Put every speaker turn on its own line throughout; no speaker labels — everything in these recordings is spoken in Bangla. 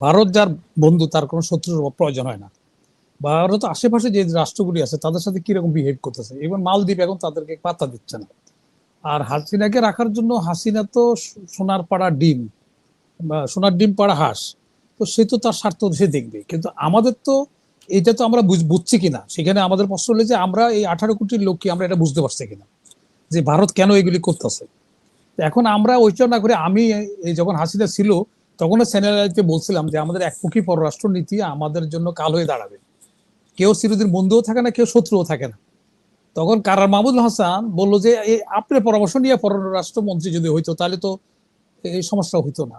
ভারত যার বন্ধু তার কোনো শত্রুর প্রয়োজন হয় না। ভারত আশেপাশে যে রাষ্ট্রগুলি আছে তাদের সাথে কিরকম বিহেভ করতেছে, এবং মালদ্বীপ এখন তাদেরকে পাত্তা দিচ্ছে না। আর হাসিনাকে রাখার জন্য, হাসিনা তো সোনার পাড়া ডিম বা সোনার ডিম পাড়া হাঁস, তো সে তো তার স্বার্থ সে দেখবে। কিন্তু আমাদের তো এটা তো আমরা বুঝছি কিনা, সেখানে আমাদের প্রশ্ন হলো যে আমরা এই 18 কোটির লোককে আমরা এটা বুঝতে পারছি কিনা যে ভারত কেন এগুলি করতেছে। এখন আমরা ওইটা না করে, আমি এই যখন হাসিনা ছিল তখন সেনেলাইটকে বলছিলাম যে আমাদের একমুখী পররাষ্ট্র নীতি আমাদের জন্য কাল হয়ে দাঁড়াবে। কেউ চিরদিন বন্ধুও থাকে না, কেউ শত্রুও থাকে না। তখন কারার মাহমুদুল হাসান বললো যে আপনার পরামর্শ নিয়ে পররাষ্ট্রমন্ত্রী যদি হইতো তাহলে তো এই সমস্যা হইতো না।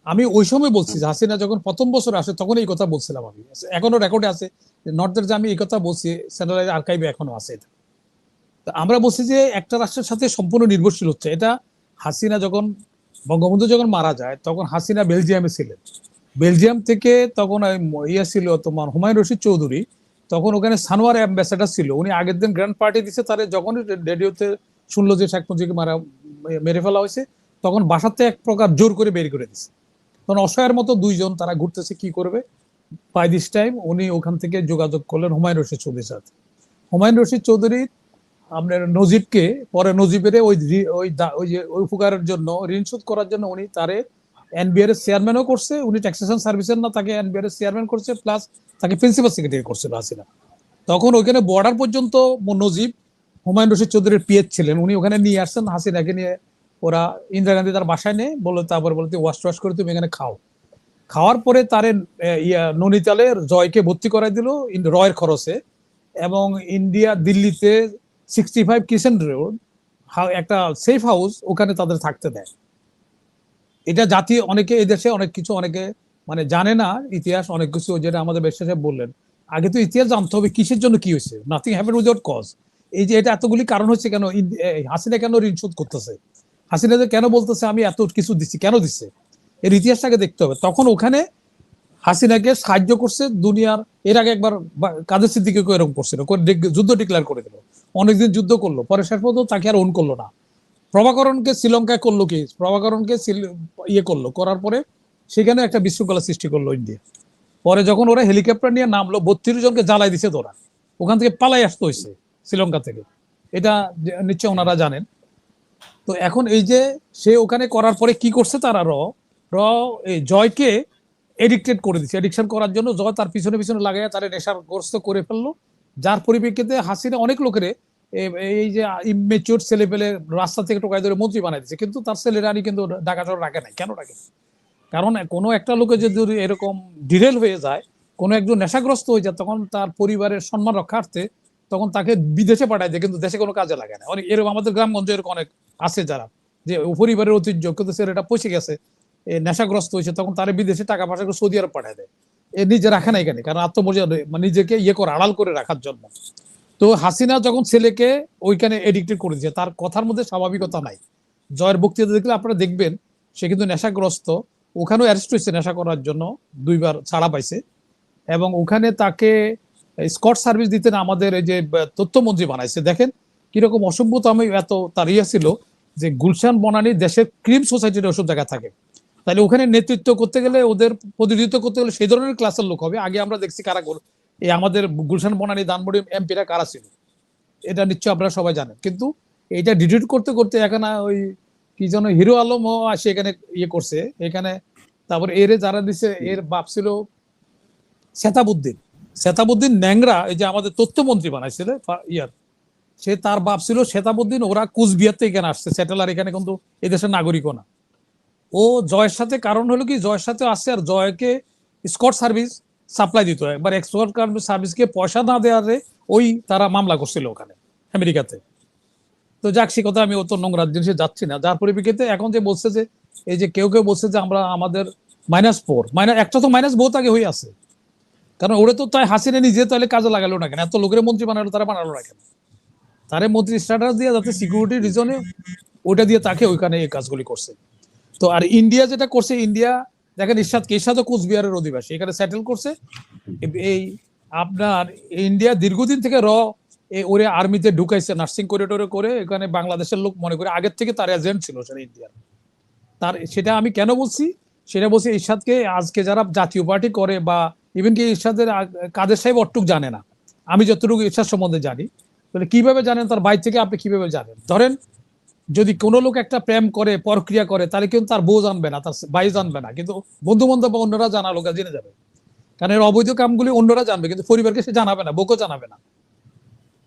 আমি ওই সময় বলছি যে হাসিনা যখন প্রথম বছর আসে তখন এই কথা বলছিলাম। আমি এখনো রেকর্ডে আছে নর্থের যে আমি এই কথা বলছি, স্যাটেলাইট আর্কাইভে এখনো আছে এটা। আমরা বলছি যে একটা রাষ্ট্রের সাথে সম্পূর্ণ নির্ভরশীল হচ্ছে এটা। হাসিনা যখন, বঙ্গবন্ধু যখন মারা যায় তখন হাসিনা বেলজিয়ামে ছিলেন। বেলজিয়াম থেকে তখন ইয়ে ছিল তোমার হুমায়ুন রশিদ চৌধুরী, তখন ওখানে সানোয়ার অ্যাম্বাসেডার ছিল। উনি আগের দিন গ্র্যান্ড পার্টি দিচ্ছে, তারে যখন রেডিওতে শুনলো যে শেখ মুজিবকে মেরে ফেলা হয়েছে, তখন বাসাতে এক প্রকার জোর করে বের করে দিচ্ছে। তখন অসহায়ের মতো দুইজন তারা ঘুরতেছে, কি করবে। বাই দিস টাইম উনি ওখান থেকে যোগাযোগ করলেন হুমায়ুন রশিদ চৌধুরীর সাথে। হুমায়ুন রশিদ চৌধুরী আপনার নজিবকে, পরে নজিবের ওই উপকারের জন্য, ঋণ শোধ করার জন্য উনি তারে এনবিআর এর চেয়ারম্যানও করছে। উনি ট্যাক্সেশন সার্ভিসের না, তাকে এনবিআর এর চেয়ারম্যান করছে, প্লাস তাকে প্রিন্সিপাল সেক্রেটারি করছিল হাসিনা। তখন ওইখানে বর্ডার পর্যন্ত নজিব হুমায়ুন রশিদ চৌধুরীর পিএস ছিলেন, উনি ওখানে নিয়ে আসছেন হাসিনাকে নিয়ে। ওরা ইন্দিরা গান্ধী তার বাসায় নেই, বললো তারপরে বলতে ওয়াশ টোয়াশ করে তুমি এখানে খাও। খাওয়ার পরে তারে ননিতালে জয়কে ভর্তি করাই দিল রয়ের খরচে। এবং ইন্ডিয়া দিল্লিতে 65 কিষেন রোড একটা সেফ হাউস, ওখানে তাদের থাকতে দেয়। এটা জাতীয়, অনেকে এই দেশে অনেক কিছু অনেকে মানে জানে না ইতিহাস, অনেক কিছু যেটা আমাদের বেশ সাহেব বললেন। আগে তো ইতিহাস জানতে হবে কিসের জন্য কি হয়েছে, নাথিং হ্যাপেন উইদাউট কজ। এই যে এটা এতগুলি কারণ হচ্ছে কেন, হাসিনা কেন ঋণ শোধ করতেছে, হাসিনা কেন বলতেছে আমি এত কিছু দিচ্ছি, কেন দিচ্ছে, এর ইতিহাসটাকে দেখতে হবে। তখন ওখানে হাসিনাকে সাহায্য করছে দুনিয়ার, এর আগে একবার কাদের সিদ্দিকে এরকম করছিল, যুদ্ধ ডিক্লেয়ার করে দিল, অনেকদিন যুদ্ধ করলো, পরে শেষ পর্যন্ত তাকে আর ওন করলো না। প্রভাকরণকে শ্রীলঙ্কায় করলো কি, প্রভাকরণকে ইয়ে করলো, করার পরে সেখানে একটা বিশৃঙ্খলা সৃষ্টি করলো ইন্ডিয়া। পরে যখন ওরা হেলিকপ্টার নিয়ে নামলো 32 জনকে জ্বালাই দিছে তোরা, ওখান থেকে পালাই আসতে হয়েছে শ্রীলঙ্কা থেকে। এটা নিশ্চয় ওনারা জানেন। তো এখন এই যে সে ওখানে করার পরে কি করছে তারা, র এই জয়কে এডিক্টেড করে দিচ্ছে। এডিকশন করার জন্য জয় তার পিছনে পিছনে লাগাইয়া তারা নেশাগ্রস্ত করে ফেললো, যার পরিপ্রেক্ষিতে হাসিনা অনেক লোকের এই যে ইমেচিওর ছেলে পেলে রাস্তা থেকে টোকাই ধরে মন্ত্রী বানাই দিচ্ছে, কিন্তু তার ছেলেরানি কিন্তু ঢাকা শহর রাখে নাই। কেন রাখে? কারণ কোনো একটা লোকের যদি এরকম ডিরেল হয়ে যায়, কোনো একজন নেশাগ্রস্ত হয়ে যায়, তখন তার পরিবারের সম্মান রক্ষার্থে তখন তাকে বিদেশে পাঠায় দেয়, কিন্তু দেশে কোনো কাজে লাগে না। অনেক এরকম আমাদের গ্রামগঞ্জে এরকম অনেক আছে যারা, যে পরিবারের ঐতিহ্য কিন্তু ছেলেটা পচে গেছে, নেশাগ্রস্ত হয়েছে, তখন তারা বিদেশে টাকা পয়সা করে সৌদি আরব পাঠায় দেয়। এ নিজে রাখে না এখানে, কারণ আত্মমর্যাদা নিজেকে ইয়ে করে আড়াল করে রাখার জন্য। তো হাসিনা যখন ছেলেকে ওইখানে এডিক্টেড করে দিচ্ছে, তার কথার মধ্যে স্বাভাবিকতা নাই। জয়ের বক্তৃতা দেখলে আপনারা দেখবেন সে কিন্তু নেশাগ্রস্ত, ওখানেও অ্যারেস্ট হয়েছে নেশা করার জন্য, 2বার ছাড়া পাইছে। এবং ওখানে তাকে স্কট সার্ভিস দিতেন আমাদের এই যে তথ্যমন্ত্রী বানাইছে। দেখেন কিরকম অসভ্যতা। আমি এত তার ইয়ে ছিল যে গুলশান বনানী দেশের ক্রিম সোসাইটির ওসব জায়গা থাকে, তাহলে ওখানে নেতৃত্ব করতে গেলে, ওদের প্রতিনিধিত্ব করতে গেলে সেই ধরনের ক্লাসের লোক হবে। আগে আমরা দেখছি কারা এই আমাদের গুলশান বনানী ধানমন্ডি এমপিরা কারা ছিল, এটা নিশ্চয় আপনারা সবাই জানেন। কিন্তু এটা ডিলিট করতে করতে এখানে ওই কি যেন হিরো আলম আসে এখানে ইয়ে করছে এখানে। তারপর এর যারা দিচ্ছে, এর বাপ ছিল শেতাবুদ্দিন। শেতাবুদ্দিন ন্যাংরা, এই যে আমাদের তথ্যমন্ত্রী বানাইছিল ইয়ার, সে তার বাপ ছিল শেতাবুদ্দিন। ওরা কুচবিহার থেকে এখানে আসছে সেটেলার, এখানে কিন্তু এই দেশের নাগরিকও না। ও জয়ের সাথে, কারণ হলো কি জয়ের সাথে আসছে, আর জয়কে স্কট সার্ভিস সাপ্লাই দিত। একবার স্কট সার্ভিসকে পয়সা না দেওয়ারে ওই তারা মামলা করছিল ওখানে আমেরিকাতে। তো যাক, সে কথা আমি অত নোংরা জিনিসে যাচ্ছি না। যার পরিপ্রেক্ষিতে এখন যে বলছে যে এই যে কেউ কেউ বলছে যে আমরা আমাদের -4 একটা তো মাইনাস বহুত আগে হয়ে আছে। কারণ ওরা তো তাই হাসিনা নিজে তাহলে কাজে লাগালো না কেন, এত লোকের মন্ত্রী বানালো, তারা বানালো না কেন? তারে মন্ত্রী স্ট্যাটাস দিয়ে যাতে সিকিউরিটি রিজনে ওটা দিয়ে তাকে ওইখানে এই কাজগুলি করছে। তো আর ইন্ডিয়া যেটা করছে, ইন্ডিয়া দেখেন ইরশাদ কোচবিহারের অধিবাসী, এখানে সেটেল করছে। এই আপনার ইন্ডিয়া দীর্ঘদিন থেকে ওরে আর্মিতে ঢুকাইছে, নার্সিং করিডোরে করে। এখানে বাংলাদেশের লোক মনে করে আগের থেকে তার এজেন্ট ছিল সেটা ইন্ডিয়ার। তার সেটা আমি কেন বলছি, সেটা বলছে ইরশাদকে আজকে যারা জাতীয় পার্টি করে বা ইভেন কি ইরশাদের কাদের সাহেব অটুক জানে না, আমি যতটুকু ইরশাদ সম্বন্ধে জানি। তাহলে কিভাবে জানেন তার বাইর থেকে, আপনি কিভাবে জানেন? ধরেন যদি কোনো লোক একটা প্রেম করে প্রক্রিয়া করে তাহলে কিন্তু তার বউ জানবে না, তার ভাই জানবে না, কিন্তু বন্ধু বান্ধব বা অন্যরা জানা লোক জেনে যাবে। কারণ এর অবৈধ কামগুলি অন্যরা জানবে, কিন্তু পরিবারকে সে জানাবে না, বউকে জানাবে না।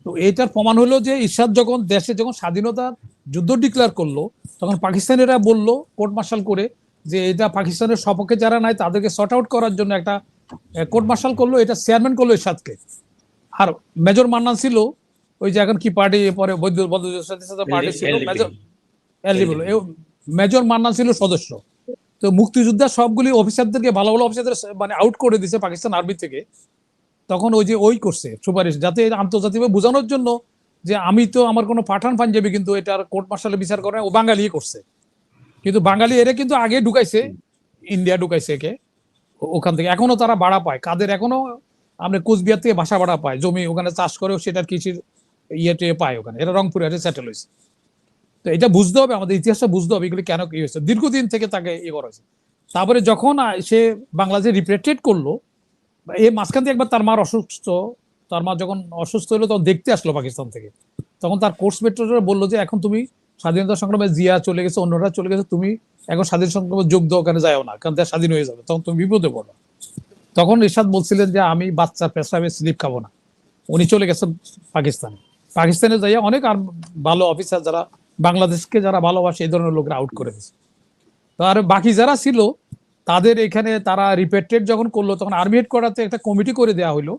তো এইটার প্রমাণ হলো যে ইরশাদ যখন দেশে যখন স্বাধীনতার যুদ্ধ ডিক্লেয়ার করলো, তখন পাকিস্তানিরা বলল কোর্ট মার্শাল করে যে এটা পাকিস্তানের সপক্ষে যারা নাই তাদেরকে সর্ট আউট করার জন্য একটা কোর্ট মার্শাল করলো, এটা চেয়ারম্যান করলো ইরশাদকে। আর মেজর মান্নান ছিল ওই যে এখন কি পার্টি, পরে বৈদ্য পার্টি ছিল মেজর এলিবল, মেজর মান্নান ছিল সদস্য। তো মুক্তিযোদ্ধা সবগুলি অফিসারদেরকে, ভালো ভালো অফিসারদের মানে আউট করে দিছে পাকিস্তান আর্মি থেকে। তখন ওই যে ওই করছে সুপারিশ, যাতে আন্তর্জাতিকভাবে বোঝানোর জন্য যে আমি তো আমার কোনো পাঠান পাঞ্জাবি কিন্তু এটার কোর্ট মার্শালে বিচার করে ও বাঙালি করছে। কিন্তু বাঙালি এরা কিন্তু আগে ঢুকাইছে, ইন্ডিয়া ঢুকাইছে একে ওখান থেকে। এখনো তারা ভাড়া পায়, কাদের এখনো আমরা কুচবিহার থেকে বাসা ভাড়া পায়, জমি ওখানে চাষ করে সেটার কৃষির ইয়েতে পায় ওখানে, এরা রংপুরে সেটেল হয়েছে। তো এটা বুঝতে হবে, আমাদের ইতিহাসটা বুঝতে হবে এগুলি কেন কি হয়েছে, দীর্ঘদিন থেকে তাকে ইয়ে করা হয়েছে। তারপরে যখন সে বাংলাদেশে রিপ্রেটেড করলো, এই মাঝখান থেকে একবার তার মার অসুস্থ, তার মা যখন অসুস্থ হলো তখন দেখতে আসলো পাকিস্তান থেকে। তখন তার কোর্স মেট্রোরা বললো যে এখন তুমি স্বাধীনতা সংগ্রামে জিয়া চলে গেছে, অন্যরা চলে গেছে, তুমি এখন স্বাধীন সংগ্রামে যোগ দাও, ওখানে যাও না, কারণ তার স্বাধীন হয়ে যাবে, তখন তুমি বিপদে পড়ো। তখন ইরশাদ বলছিলেন যে আমি বাচ্চার পেশাবে স্লিপ খাবো না। উনি চলে গেছেন পাকিস্তানে। পাকিস্তানে যাইয়া অনেক আর ভালো অফিসার যারা বাংলাদেশকে যারা ভালোবাসে এই ধরনের লোকরা আউট করে দিচ্ছে। তো আর বাকি যারা ছিল তাদের এখানে তারা রিপেটেড যখন করলো, তখন আর্মি হেডকোয়ার্টারতে একটা কমিটি করে দেওয়া হলো,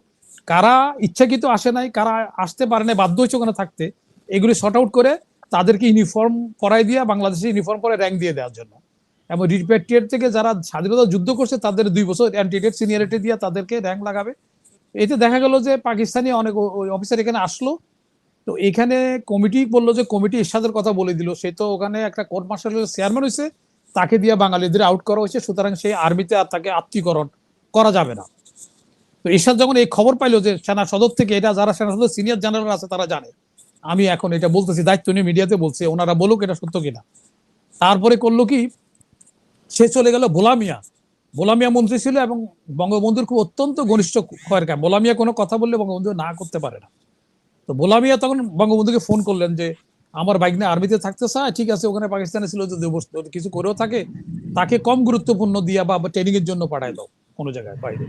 কারা ইচ্ছাকৃত আসে নাই, কারা আসতে পারে না, বাধ্য হয়েছে ওখানে থাকতে, এগুলি শর্ট আউট করে তাদেরকে ইউনিফর্ম পরাই দিয়ে বাংলাদেশে ইউনিফর্ম পরে র্যাঙ্ক দিয়ে দেওয়ার জন্য। এবং রিপেটেড থেকে যারা স্বাধীনতা যুদ্ধ করছে তাদের 2 বছর অ্যান্টিডেট সিনিয়রিটি দিয়ে তাদেরকে র্যাঙ্ক লাগাবে। এতে দেখা গেল যে পাকিস্তানি অনেক অফিসার এখানে আসলো। তো এখানে কমিটি বললো যে কমিটি ইরশাদের কথা বলে দিল, সে তো ওখানে একটা কোর্ট মার্শালের চেয়ারম্যান হয়েছে, তাকে দিয়ে বাঙালিদের আউট করা হয়েছে, সুতরাং সেই আর্মিতে আর তাকে আত্মীকরণ করা যাবে না। তো ইরশাদ যখন এই খবর পাইলো যে সেনা সদর থেকে, এটা যারা সেনা সদর সিনিয়র জেনারেল আছে তারা জানে, আমি এখন এটা বলতেছি দায়িত্ব নিয়ে মিডিয়াতে বলছি, ওনারা বলুক এটা সত্য কিনা। তারপরে করলো কি, সে চলে গেল ভোলামিয়া। ভোলামিয়া মন্ত্রী ছিল এবং বঙ্গবন্ধুর খুব অত্যন্ত ঘনিষ্ঠ খয়েরকা। ভোলামিয়া কোনো কথা বললে বঙ্গবন্ধু না করতে পারে না। তো ভোলামিয়া তখন বঙ্গবন্ধুকে ফোন করলেন যে আমার বাইকনা আর্মিতে থাকতে চায়, ঠিক আছে, ওখানে পাকিস্তানে ছিল যদি কিছু করেও থাকে তাকে কম গুরুত্বপূর্ণ দিয়া বা ট্রেনিং এর জন্য পাঠাই দাও কোনো জায়গায় বাইরে।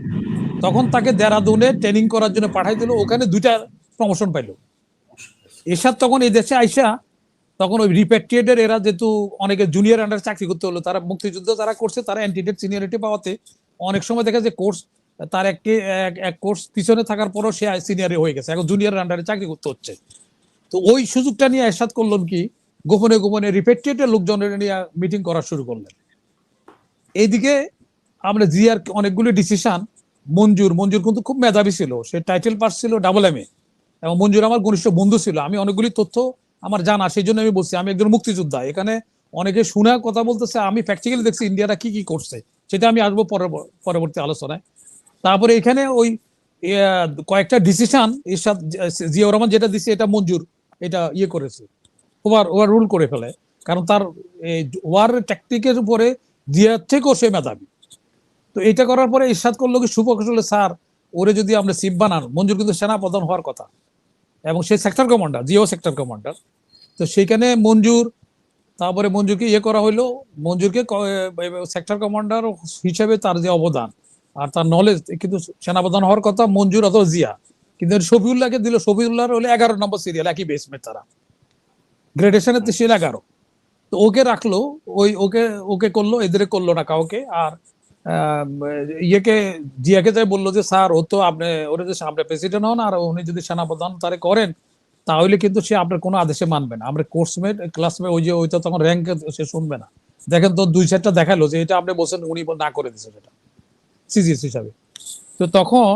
তখন তাকে দেরাদুনে ট্রেনিং করার জন্য পাঠাই দিল, ওখানে 2টা প্রমোশন পাইলো। এরশাদ তখন এই দেশে আইসা তখন ওই রিপ্যাট্রিয়েটের এরা যেহেতু অনেকে জুনিয়র আন্ডার চাকরি করতে হলো, তারা মুক্তিযুদ্ধ যারা করছে তারা অ্যান্টিডেট সিনিয়রিটি পাওয়াতে অনেক সময় দেখা যায় কোর্স তার এক কোর্স পিছনে থাকার পরও সে সিনিয়রে হয়ে গেছে, এখন জুনিয়র আন্ডারে চাকরি করতে হচ্ছে। তো ওই সুযোগটা নিয়ে এরশাদ করলেন কি, গোপনে গোপনে রিপ্যাট্রিয়েটের লোকজনের নিয়ে মিটিং করা শুরু করলেন। এইদিকে আমরা জিয়ার অনেকগুলি ডিসিশন, মঞ্জুর কিন্তু খুব মেধাবী ছিল, সে টাইটেল পাস ছিল MA, এবং মঞ্জুর আমার ঘনিষ্ঠ বন্ধু ছিল। আমি অনেকগুলি তথ্য আমার জানা, সেই জন্য আমি বলছি আমি একজন মুক্তিযোদ্ধা। এখানে অনেকে শোনা কথা বলতেছে, আমি প্র্যাকটিক্যালি দেখছি ইন্ডিয়াটা কি কি করছে, সেটা আমি আসবো পরবর্তী আলোচনায়। তারপরে এখানে ওই কয়েকটা ডিসিশন ইরশাদ জিয়াউর রহমান যেটা দিচ্ছে এটা মঞ্জুর এটা ইয়ে করেছে, ওভার রুল করে ফেলে, কারণ তার ওয়ার ট্যাকটিকের উপরে জিয়ার থেকেও সে মেধাবী। তো এটা করার পরে ইরশাদ করলো কি সুপ্রকৌশলে, স্যার ওরে যদি আমরা সিপ বানান, মঞ্জুর কিন্তু সেনা প্রধান হওয়ার কথা এবং সে সেক্টর কমান্ডার, জিও সেক্টর কমান্ডার। তো সেখানে তারপরে মঞ্জুরকে ইয়ে করা হইলো, মঞ্জুরকে সেক্টর কমান্ডার হিসেবে তার যে অবদান আর তার নলেজ, কিন্তু সেনাপ্রধান হওয়ার কথা মঞ্জুর অথবা জিয়া, কিন্তু শফিউল্লাহকে দিল। শফিউল্লাহর হলে 11 নম্বর সিরিয়াল, একই বেসমেন্ট, তারা গ্রেডেশনের ছিল 11। তো ওকে রাখলো, ওকে ওকে করলো, এদের করলো না কাউকে। আর ইয়েকে জিয়াকে যাই বললো যে স্যার ও তো আপনি ওরা যে আপনি প্রেসিডেন্ট হন আর উনি যদি সেনাপ্রধান তারে করেন, তাহলে কিন্তু সে আপনার কোনো আদেশে মানবে না, আমরা কোর্সমেট ক্লাসমেট, ওই যে ওইটা তখন র্যাঙ্ক সে শুনবে না। দেখেন তো 2-4টা দেখালো যে এটা আপনি বলছেন, উনি না করে দিচ্ছে সেটা সিজিএস হিসাবে। তো তখন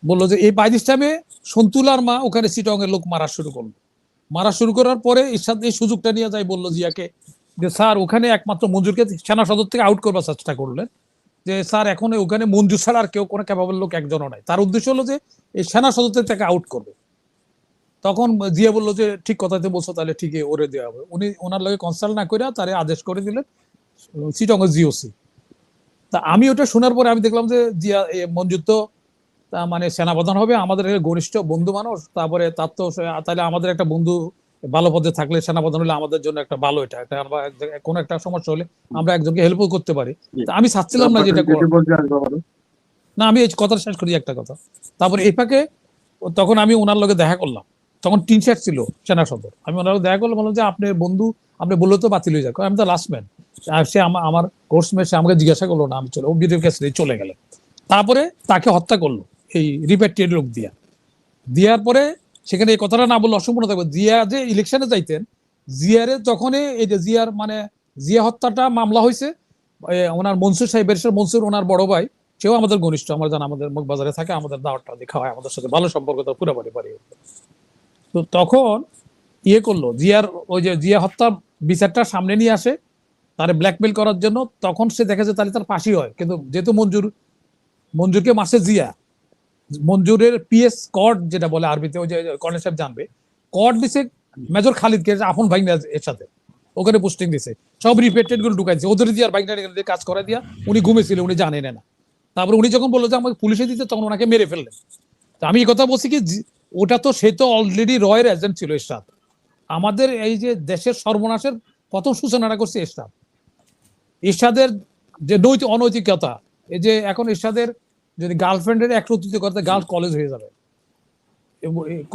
বললো যে এই 22 টাইমে সন্তুলার মা ওখানে চিটং এর লোক মারা শুরু করার পরে ইরশাদ এই সুযোগটা নিয়ে যায়, বললো জিয়াকে যে স্যার ওখানে একমাত্র মঞ্জুরকে সেনা সদর থেকে আউট করবার চেষ্টা করলেন, যে স্যার এখন ওখানে মঞ্জুর ছাড়া আর কেউ কোনো ক্যাপাবল লোক একজনও নাই, তার উদ্দেশ্য হলো যে এই সেনা সদর থেকে তাকে আউট করবে। তখন জিয়া বললো যে ঠিক কথাতে বলছো, তাহলে ঠিকই ওরে দেওয়া হবে। উনি ওনার লগে কনসাল্ট না করে তারে আদেশ করে দিলেন চিটং জিওসি। তা আমি ওটা শোনার পরে আমি দেখলাম যে জিয়া মঞ্জুর তো মানে সেনাপ্রধান হবে, আমাদের ঘনিষ্ঠ বন্ধু মানুষ, তারপরে তার তো তাহলে আমাদের একটা বন্ধু ভালো পদে থাকলে সেনাপ্রধান হলে আমাদের জন্য একটা ভালো, এটা একটা আমরা কোনো একটা সমস্যা হলে আমরা একজনকে হেল্পও করতে পারি। তা আমি চাচ্ছিলাম না যেটা না, আমি এই কথাটা শেষ করি একটা কথা। তারপরে এই ফাঁকে তখন আমি ওনার লগে দেখা করলাম, তখন টিন শেড ছিল সেনা সদর, আমি ওনার লগে দেখা করলাম, বললাম যে আপনার বন্ধু আপনি বললে তো বাতিল হয়ে যাক, আমি তো লাস্ট ম্যান। সে আমার কোর্সমেট, সে আমাকে জিজ্ঞাসা করলো না, আমি চলে ও বিডিও কাছে চলে গেলেন। তারপরে তাকে হত্যা করলো এই রিপেট্রিয়েট লোক দিয়া, দেওয়ার পরে সেখানে এই কথাটা না বললে অসম্পূর্ণ থাকবে। জিয়া যে ইলেকশনে যাইতেন, জিয়ারে তখনই এই যে জিয়ার মানে জিয়া হত্যাটা মামলা হয়েছে, ওনার মনসুর সাহেব ব্যারিস্টার মনসুর, ওনার বড় ভাই, সেও আমাদের ঘনিষ্ঠ, আমরা জানা আমাদের বাজারে থাকে, আমাদের দাওয়াতটা দেখা হয়, আমাদের সাথে ভালো সম্পর্ক, তো পুরো বাড়ি। তো তখন করলো জিয়ার ওই যে জিয়া হত্যা বিচারটা সামনে নিয়ে আসে তারে ব্ল্যাকমেল করার জন্য। তখন সে দেখে যে তাহলে তার ফাঁসি হয়, কিন্তু যেহেতু মঞ্জুরকে মাসে জিয়া, মঞ্জুরের পিএস কর্ড যেটা বলে আরবিতে, ওই যে কর্নেল সাহেব জানবে, কর্ড দিছে মেজর খালিদকে আপন ভাই এর সাথে, ওখানে পোস্টিং দিছে, সব রিপেটেড গুলো ঢুকাইছে ওদের দিয়ে, আর বাইকটা কাজ করা দিয়া উনি ঘুমেছিল, উনি জানেন না। তারপরে উনি যখন বললো যে আমাকে পুলিশে দিতে, তখন ওনাকে মেরে ফেললেন। আমি এই কথা বলছি কি, ওটা তো সে তো অলরেডি রয়ের এজেন্ট ছিল এরশাদ। আমাদের এই যে দেশের সর্বনাশের প্রথম সূচনাটা করছে এরশাদের যে অনৈতিকতা, এই যে এখন এরশাদের যদি গার্লফ্রেন্ডের একত্রিত করতে গার্লস কলেজ হয়ে যাবে,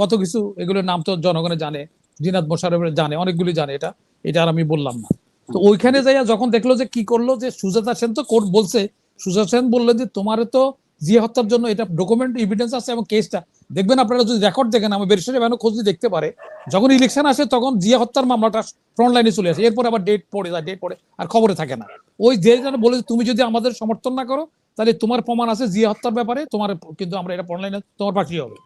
কত কিছু, এগুলোর নাম তো জনগণে জানে, জিনাত মোশাররফের জানে, অনেকগুলি জানে, এটা এটা আর আমি বললাম না। তো ওইখানে যাইয়া যখন দেখলো যে কি করলো, যে সুজাতা সেন তো কোর্ট বলছে, সুজাতা সেন বললেন যে তোমার তো জিয়া হত্যার জন্য এটা ডকুমেন্ট এভিডেন্স আছে, এবং কেসটা দেখবেন আপনারা যদি রেকর্ড দেখেন, আমার ব্যারিস্টার এখনো খোঁজ দেখতে পারে, যখন ইলেকশন আসে তখন জিয়া হত্যার মামলাটা ফ্রন্ট লাইনে চলে আসে, এরপর আবার ডেট পড়ে যায়, ডেট পড়ে আর খবরে থাকে না। ওই যে বলে তুমি যদি আমাদের সমর্থন না করো, তাহলে তোমার প্রমাণ আছে জিয়া হত্যার ব্যাপারে, তোমার কিন্তু আমরা এটা ফ্রন্ট লাইনে তোমার পাঠিয়ে হবে।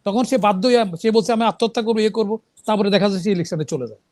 তখন সে বাধ্য হয়ে সে বলছে আমি আত্মহত্যা করবো, করবো, তারপরে দেখা যাচ্ছে ইলেকশনে চলে যায়।